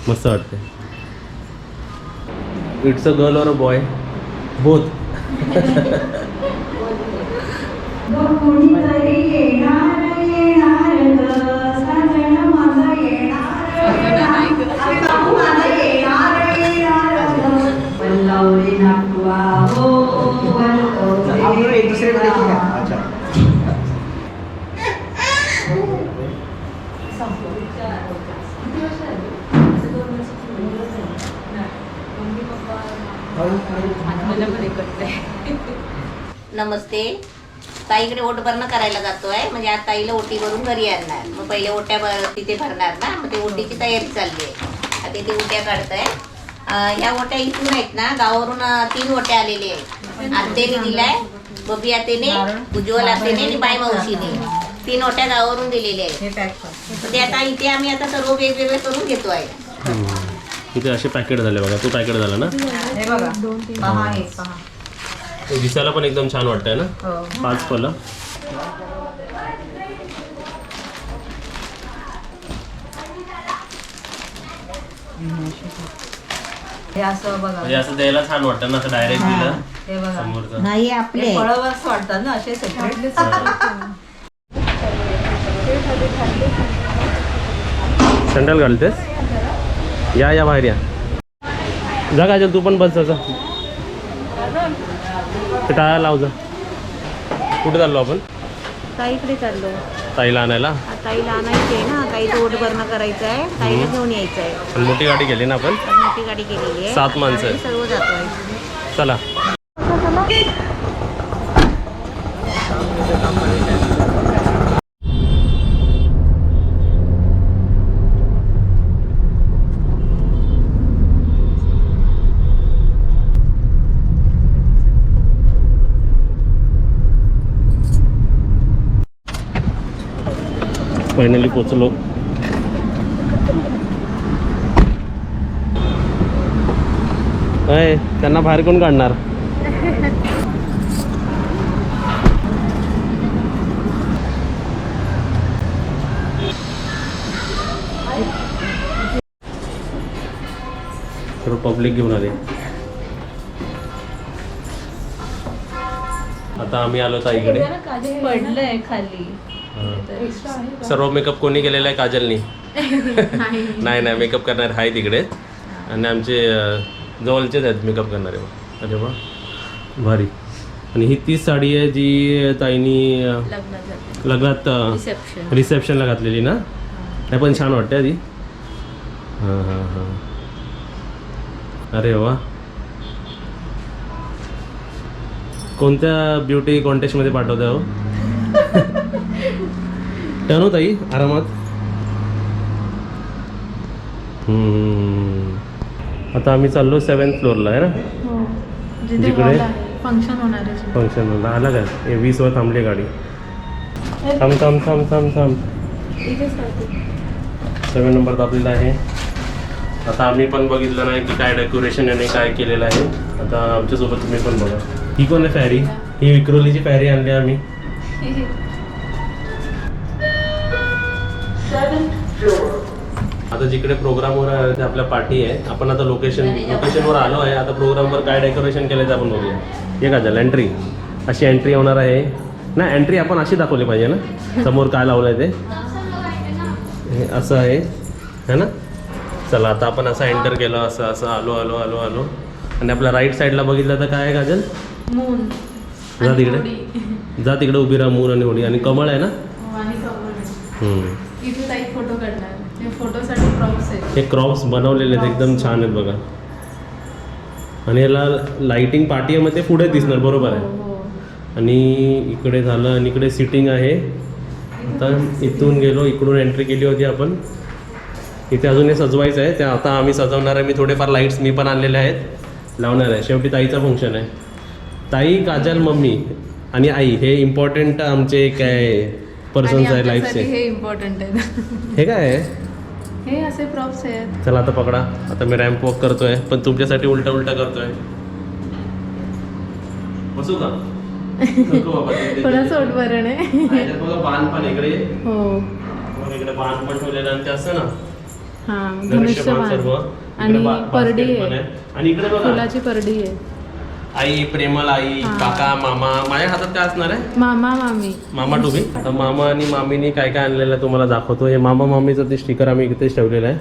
मस्त वाटते. It's a girl और अ बॉय बोथ. एक दूसरे को देखिए. अच्छा. नमस्ते. ताईकडे ओट भरणं करायला जातोय. म्हणजे आज ताईला ओटी भरून घरी आणणार. मग पहिले ओट्या तिथे भरणार ना. मग ते ओटीची तयारी चालली आहे. आता ते ओट्या काढताय. ह्या ओट्या इथून आहेत ना. गावावरून 3 ओट्या आलेले आहेत. आत्तेने दिलाय, बबी आत्तेने, उज्ज्वल आत्तेने आणि बाई मावशीने 3 ओट्या गावावरून दिलेल्या आहेत. तर ते आता इथे आम्ही आता सर्व वेगवेगळे करून घेतो आहे. इथे असे पॅकेट झाले बघा. तो पॅकेट झाला ना. हे बघा. पहा हे पहा. दिसायला पण एकदम छान वाटतंय ना. 5 फळं. हे असं बघा. म्हणजे असं द्यायला छान वाटतं ना. असं डायरेक्ट दिलं हे बघा. समोरचं. नाही आपले फळंच वाटतात ना असे सेपरेट. सँडल घालतेस. या बाहेर या. जा काजल तू पण बस जा. ते टाळा लाव जा. कुठे चाललो आपण. ताईकडे चाललो. ताईला आणायला. ताईला आणायची आहे ना. ताईचं ओट भरणं करायचं आहे. ताईला घेऊन यायचं आहे. पण मोठी गाडी गेली ना आपण. मोठी गाडी केलेली आहे. 7 माणसं आहे. सर्व जातोय. चला. फायनली पोचलो. त्यांना बाहेर कोण काढणार. सर्व पब्लिक घेऊन आले. आता आम्ही आलो ताईकडे. पडलंय खाली. सर्व मेकअप कोणी केलेला आहे. काजलनी. नाही मेकअप करणारे आहे तिकडे. आणि आमचे जवळचेच आहेत मेकअप करणारे. अरे वा भारी. आणि ही तीच साडी आहे जी ताईनी लग्नात रिसेप्शनला घातलेली ना. नाही पण छान वाटते आधी. हां. अरे वा. कोणत्या ब्युटी कॉन्टेस्टमध्ये पाठवता हो. टर्न ताई आरामात. आता आम्ही चाललो 7th फ्लोअरला आहे ना. जिकडे फंक्शन होणार आहे. फंक्शन आला काय. 20 वर थांबली गाडी. थांब 7 नंबर दाबलेला आहे. आता आम्ही पण बघितलं नाही की काय डेकोरेशन याने काय केलेलं आहे. आता आमच्यासोबत तुम्ही पण बघा. ही कोण आहे फॅरी. ही विक्रोलीची फॅरी आणली आम्ही. आता जिकडे प्रोग्रामवर ते आपल्या पार्टी आहे. आपण आता लोकेशनवर आलो आहे. आता प्रोग्रामवर काय डेकोरेशन केलं ते आपण बघूया. हे का झालं एंट्री. अशी एंट्री होणार आहे ना. एंट्री आपण अशी दाखवली पाहिजे ना. समोर काय लावलं आहे ते हे असं आहे है ना. चला आता आपण असं एंटर केलं. असं आलो आणि आपल्या राईट साईडला बघितलं तर काय आहे काजल. मून. जा तिकडे उभी राहा. मून आणि होडी आणि कमळ आहे ना. इथे ताई फोटो काढणार. हे फोटोसाठी प्रॉप्स आहेत. हे क्रॉप्स बनवलेले आहेत. एकदम छान आहेत बघा. आणि याला लाइटिंग पार्टीमध्ये पुढे दिसणार. बरोबर आहे. आणि इकडे झालं आणि इकडे सिटिंग आहे. आता इथून गेलो. इकडून एंट्री केली होती आपण. इथे अजून हे सजवायचं आहे. ते आता आम्ही सजवणार आहे. मी थोडेफार लाईट्स मी पण आणलेले आहेत. लावणार आहे. शेवटी ताईचा फंक्शन आहे. ताई, काजल, मम्मी आणि आई हे इम्पॉर्टंट आमचे काय पर्सन्स आहे लाईफचे. हे इम्पॉर्टंट आहे. हे काय आहे. हे असे प्रॉप्स आहेत. चला आता पकडा. आता मी रॅम्प वॉक करतोय पण तुमच्यासाठी उलटा करतोय. बसू का. थोडं सोडभरण आहे. बघा बाण पण इकडे. हो इकडे बाण पण ठेवलेलं आणि ते असं ना हा धनुष्यबाण सर्व. आणि इकडे परडी basket पण आहे. आणि इकडे बघा फुलाची परडी आहे. आई, प्रेमल आई, हा. काका, मामा. माझ्या हातात काय असणार आहे? मामा मामी. मामा टुबी. आता मामा आणि मामीनी काय काय आणलेलं आहे तुम्हाला दाखवतो. हे मामा मामीचं ते स्टिकर आम्ही इथेच ठेवलेलं आहे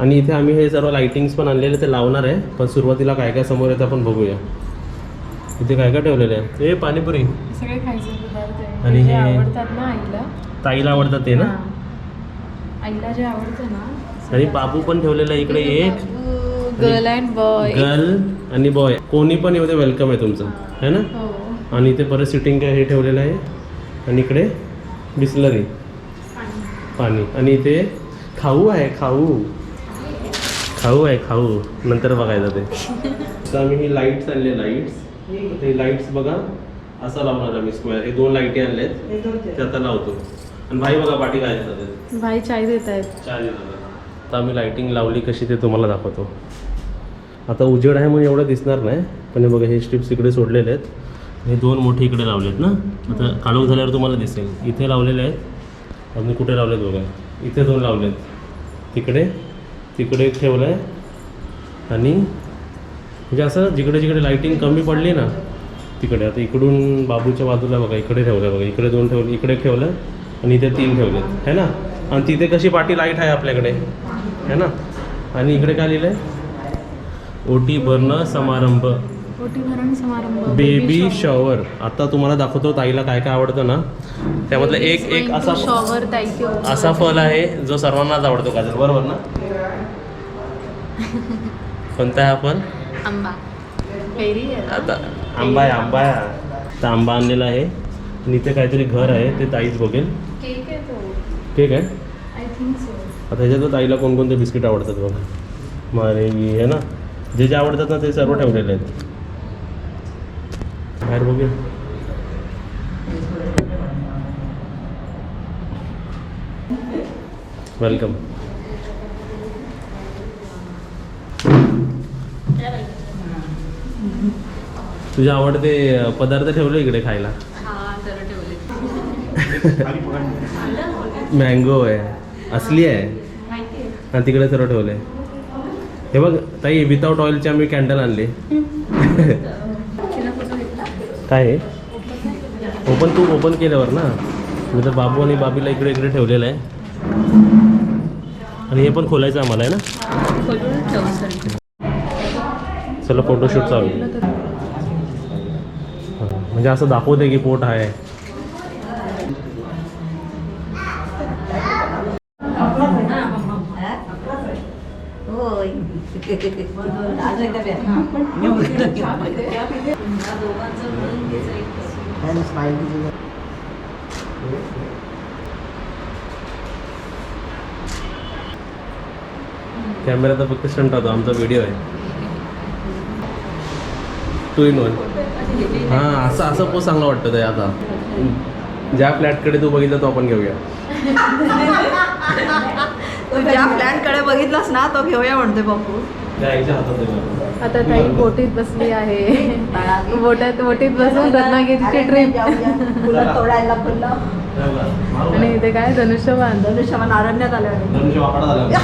आणि इथे आम्ही हे सर्व लाइटिंग्स पण आणलेले ते लावणार आहे. पण सुरुवातीला काय काय समोर येतं आपण बघूया. इथे काय काय ठेवलेलं आहे? हे पाणीपुरी सगळे खायचे पदार्थ आहे. आणि जे हे- आवडतात ना आईला. ताईला आवडतात ते ना. हा. आईला जे आवडतं ना. आणि बाबू पण ठेवलेला आहे इकडे एक. Girl and boy. गर्ल आणि बॉय कोणी पण येऊ दे वेलकम आहे तुमचं है ना. हो. आणि इथे परत सिटिंग काय हे ठेवलेलं आहे आणि इकडे बिस्लरी पाणी आणि इथे खाऊ आहे खाऊ आहे खाऊ नंतर बघायचं ते. तर आम्ही ही लाईट्स आणले लाईट्स ते लाईट्स बघा असं लावणार आम्ही स्क्वेअर. हे 2 लाईटी आणलेत ते आता लावतो. आणि भाई बघा पाठी काय येतात भाई चाय देत आहेत. चार येतात. आता आम्ही लाईटिंग लावली कशी ते तुम्हाला दाखवतो. आता उजेड आहे म्हणून एवढं दिसणार नाही पण हे बघा हे स्ट्रिप्स इकडे सोडलेले आहेत. हे 2 मोठे इकडे लावलेत ना. आता काळोख झाल्यावर तुम्हाला दिसेल. इथे लावलेले आहेत. अजून कुठे लावलेत बघा. इथे 2 लावलेत. तिकडे एक ठेवलं आहे आणि म्हणजे असं जिकडे जिकडे लाईटिंग कमी पडली ना तिकडे. आता इकडून बाबूच्या बाजूला बघा इकडे ठेवलं बघा. इकडे 2 ठेवले इकडे एक ठेवलं आणि इथे 3 ठेवलेत है ना. आणि तिथे कशी पाठी लाईट आहे आपल्याकडे है ना. आणि इकडे काय लिहिलं आहे ओटी भरणं समारंभ ओटी भरण समारंभ. Baby shower. आता तुम्हाला दाखवतो ताईला काय काय आवडतं ना. त्यामधलं एक असा शॉवर असा फल आहे जो सर्वांनाच आवडतो का बरोबर ना. कोणता आहे हा फल? आंबा. कैरी आहे ना? आता आंबा आहे तर आंबा आणलेला आहे आणि इथे काहीतरी घर आहे ते ताईच बघेल. केक आहे तो. ठीक आहे. I think so. आता ह्याच्यात ताईला कोणकोणते बिस्किट आवडतात बघा. मारे हे ना जे आवडतात ना ते सर्व ठेवलेले आहेत. बाहेर बघूया. वेलकम. तुझे आवडते पदार्थ ठेवले इकडे खायला. मँगो आहे असली आहे आणि तिकडे सर्व ठेवले. हे बघ ताई विदाऊट ऑइलचे आम्ही कॅन्डल आणले. काय आहे ओपन तू ओपन केल्यावर ना. मी तर बाबू आणि बाबीला इकडे इकडे ठेवलेलं आहे आणि हे पण खोलायचं आम्हाला आहे ना. चला फोटोशूट चालू. म्हणजे असं दाखवते की पोट आहे. होय. कॅमेरा तर फक्त स्टंट होतो. आमचा व्हिडिओ आहे 2 in 1. हां असं पोस्ट चांगलं वाटतं ते. आता ज्या फ्लॅटकडे तू बघितलं तो आपण घेऊया. तू ज्या प्लॅनकडे बघितलास ना तो घेऊया म्हणते बापू. त्या आईच्या हातात आहे. आता ताई बोटीत बसली आहे. बोटीत बसून रत्नागिरीची ट्रिप. फुलं तोडायला फुलं आणि इथे काय धनुष्यबाण. धनुष्यबाण अरण्यात आले. धनुष्य वाकडा झाला.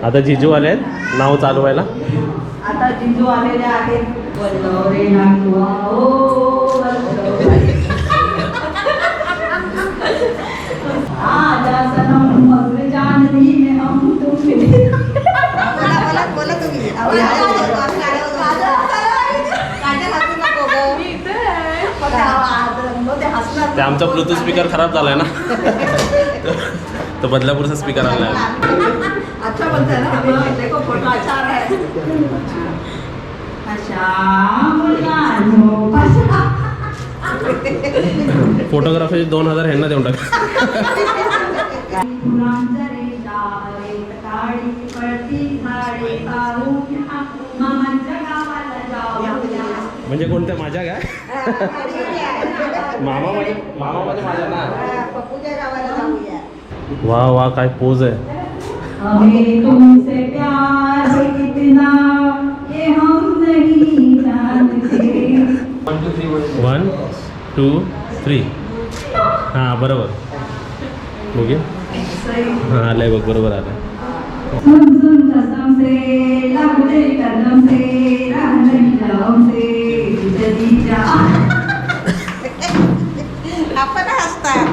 आता जिजू आले आहेत नाव चालवायला. आता जिजू आलेले आहेत. वल्लव रे नागवा ओ वल्लव. आजा सनम अग्रजाननी में हम तुम मिले. बोला तुम्ही. काजल हसू नको गं. ते आमचा ब्लूटूथ स्पीकर खराब झालाय ना. तो बदलापूरचा स्पीकर आणलाय. अच्छा बोलते हैं ना. देखो फोटो अच्छा आ रहा है. फोटोग्राफी 2000 ह्यांना देऊन टाक. म्हणजे कोणत्या माझ्या काय मामा माझ्या ना. पप्पूच्या गावाला जाऊया. वा वा काय पोज आहे. हमें तुमसे प्यार है कितना ये हम नहीं जानते. 1 2 3 हां बरोबर बघूया हां आलंय बघ बरोबर आलं सुन सुन कसम से लागले कदम से रहने जाऊं से चली जा आपण हसतात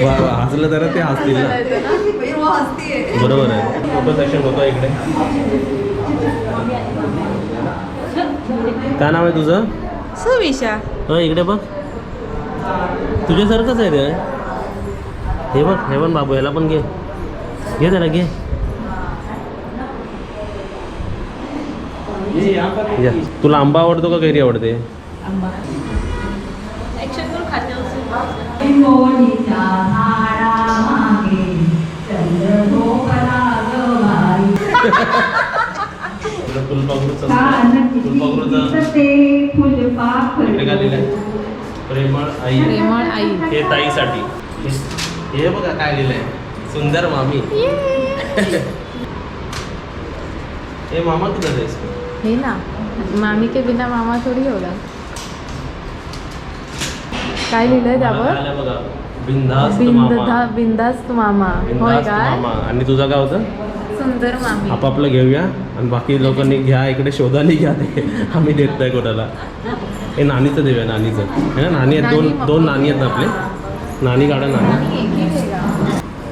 वा वा हसलं तर ते हसतील ना वो हस्ती है बरोबर आहे फोटो सेक्शन होतं इकडे काय नाव आहे तुझं सुविशा इकडे बघ तुझ्यासारखंच आहे रे हे बघ हे पण बाबू याला पण घे घे त्याला घे या. तुला आंबा आवडतो का कैरी आवडते मोनीच्या झाडामागे चंद्रभोपरा गवाई ते फुलपाखरू इकडे काय लिहिलंय प्रेमळ आई प्रेमळ आई हे ताईसाठी हे बघा काय लिहिलंय सुंदर मामी हे मामा किधर है इसका हे ना मामी के बिना मामा थोडी होगा काय लिहिलंय त्यावर आलं बघा बिंदास्त मामा बिंदास्त मामा होय बिंदास्त काय मामा आणि तुझं काय होतं सुंदर मामी आपापलं घेऊया आणि बाकी लोकांनी घ्या इकडे शोधाने घ्या ते आम्ही देत नाही कोणाला हे नानीचं देऊया नानीचं है ना नाणी आहेत दोन नाणी आहेत ना आपले नाणी काढा नाणी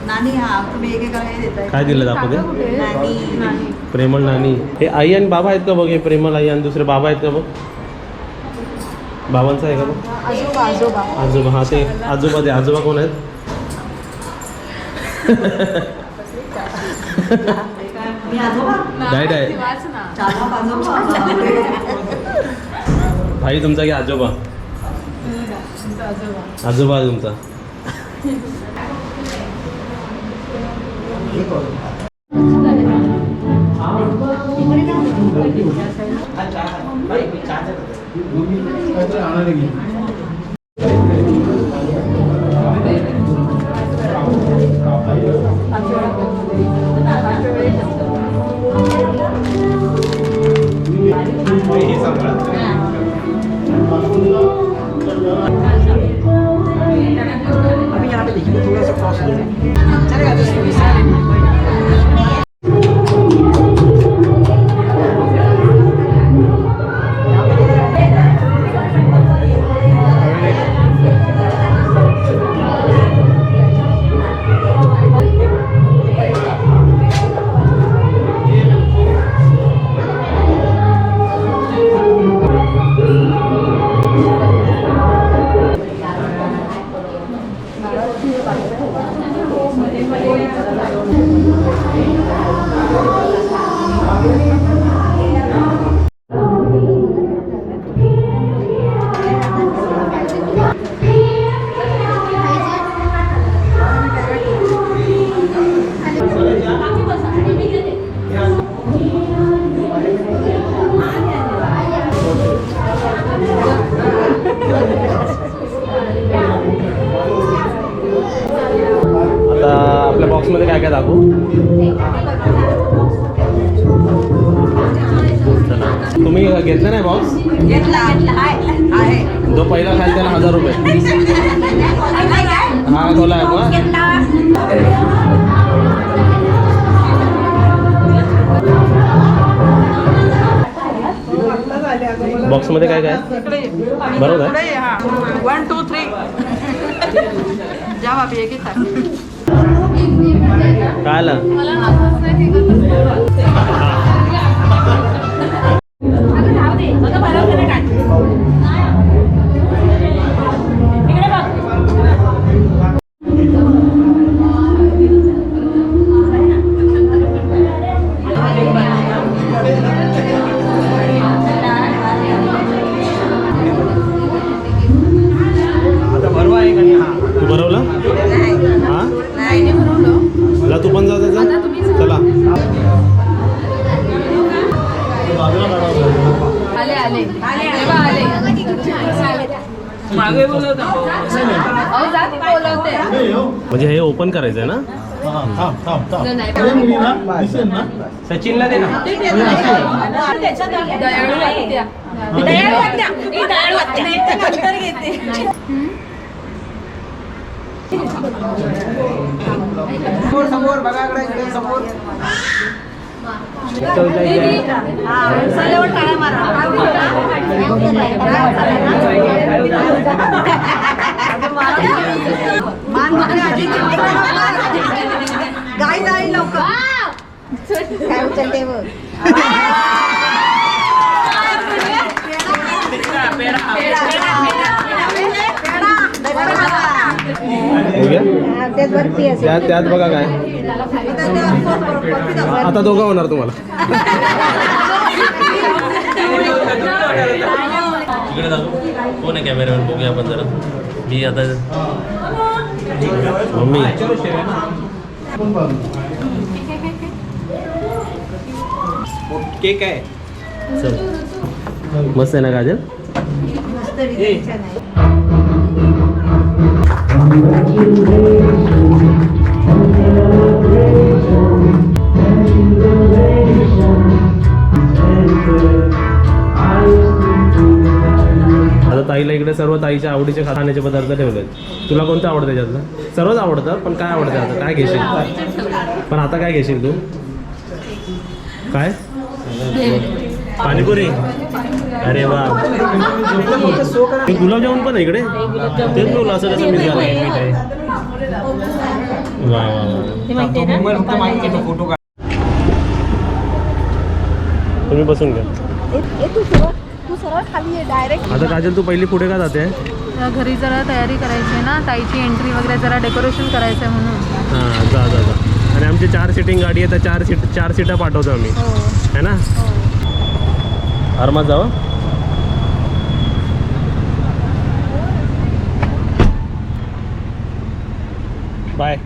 नानी हा तुम्ही एकेकाला देताय काय दिलं दाखवते नानी प्रेमळ नानी हे आई आणि बाबा आहेत का बघ हे प्रेमळ आई आणि दुसरे बाबा आहेत का बघ बाबांचा आहे का बघ आजोबा आजोबा आजोबा हा ते आजोबा ते आजोबा कोण आहेत मी आजोबा डायट आहे वाच ना चालवा आजोबा भाई तुमचा की आजोबा आजोबा आजोबा आहे तुमचा आता आपल्या बॉक्समध्ये काय काय दाखवू चला तुम्ही घेतला नाही बॉक्स घेतला आहे जो पहिला खाल त्याला 1000 रुपये हा खोला आहे मग बॉक्समध्ये काय काय बरोबर आहे 1 2 3 जा बाबी एक काय आलं मला नाचत नाही तू भरवला हा चला तू पण जा चला आले आले तेव्हा आले मागे बोलत अहो जा ती बोलवते म्हणजे हे ओपन करायचं आहे ना सचिनला दे ना दयाळू वाटत्या. दयाळू वाटत्या. ही दयाळू वाटत्या. नंतर घेते समोर बघा इकडे समोर. गाय जाईल लवकर काय उचलते बघ. हो गया? त्यात बघा काय आता दोघं होणार तुम्हाला. इकडे दाखव कोण आहे कॅमेऱ्यावर बघूया आपण जरा. मी आता मम्मी केक आहे. चल मस्त आहे ना काजल. आता ताईला इकडे सर्व ताईच्या आवडीचे खाण्याचे पदार्थ ठेवलेत. तुला कोणतं आवडतं त्याच्यातलं? सर्वच आवडतं पण काय आवडतं आता? काय घेशील? पण आता काय घेशील तू? काय पाणीपुरी? अरे वा गुलाबजामुन पण आहे इकडे. तेच बोलू असं कसं मी वा वा फोटो काढ. तुम्ही बसून घ्या. तू सरळ खाली आहे डायरेक्ट. आता काजल तू पहिली पुढे का जाते? घरी जरा तयारी करायची आहे ना, ताईची एंट्री वगैरे जरा डेकोरेशन करायचं आहे म्हणून. हां जा जा जा. आणि आमची 4 सीटिंग गाडी आहे तर 4 सीटा पाठवतो आम्ही है ना. आरामात जावं. बाय.